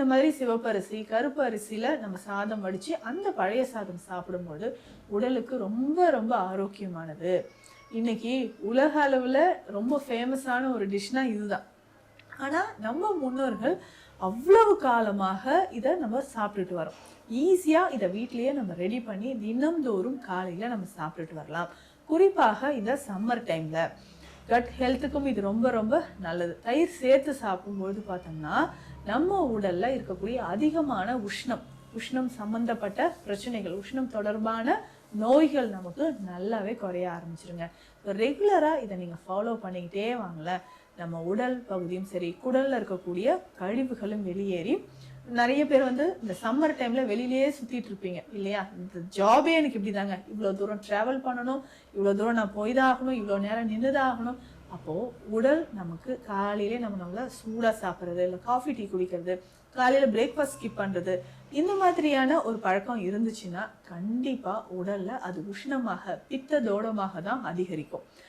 இந்த மாதிரி சிவப்பரிசி கருப்பு அரிசியில நம்ம சாதம் வடிச்சு அந்த பழைய சாதம் சாப்பிடும்போது உடலுக்கு ரொம்ப ரொம்ப ஆரோக்கியமானது. இன்னைக்கு உலக அளவுல ரொம்ப ஃபேமஸான ஒரு டிஷ்னா இதுதான். ஆனா நம்ம முன்னோர்கள் அவ்வளவு காலமாக இதை நம்ம சாப்பிட்டுட்டு வரோம். ஈஸியா இதை வீட்லயே நம்ம ரெடி பண்ணி தினம்தோறும் காலையில நம்ம சாப்பிட்டுட்டு வரலாம். குறிப்பாக இந்த சம்மர் டைம்ல கட் ஹெல்த்துக்கும் இது ரொம்ப ரொம்ப நல்லது. தயிர் சேர்த்து சாப்பிடும்போது பார்த்தோம்னா நம்ம உடல்ல இருக்கக்கூடிய அதிகமான உஷ்ணம் சம்பந்தப்பட்ட பிரச்சனைகள், உஷ்ணம் தொடர்பான நோய்கள் நமக்கு நல்லாவே குறைய ஆரம்பிச்சிருங்க. ரெகுலரா இதை நீங்க ஃபாலோ பண்ணிக்கிட்டே வாங்கல, நம்ம உடல் பகுதியும் சரி குடல்ல இருக்கக்கூடிய கழிவுகளும் வெளியேறி நிறைய பேர் இந்த சம்மர் டைம்ல வெளியிலேயே சுத்திட்டு இருப்பீங்க இல்லையா? இந்த ஜாபே எனக்கு இப்படிதாங்க, இவ்வளவு தூரம் டிராவல் பண்ணணும், இவ்வளவு தூரம் நான் போய்தான் ஆகணும், இவ்வளவு நேரம் நின்றுதான் ஆகணும். அப்போ உடல் நமக்கு காலையிலே நம்மளால சூடா சாப்பிட்றது, இல்லை காஃபி டீ குடிக்கிறது, காலையில பிரேக்ஃபாஸ்ட் ஸ்கிப் பண்றது, இந்த மாதிரியான ஒரு பழக்கம் இருந்துச்சுன்னா கண்டிப்பா உடல்ல அது உஷ்ணமாக பித்த தோடமாக தான் அதிகரிக்கும்.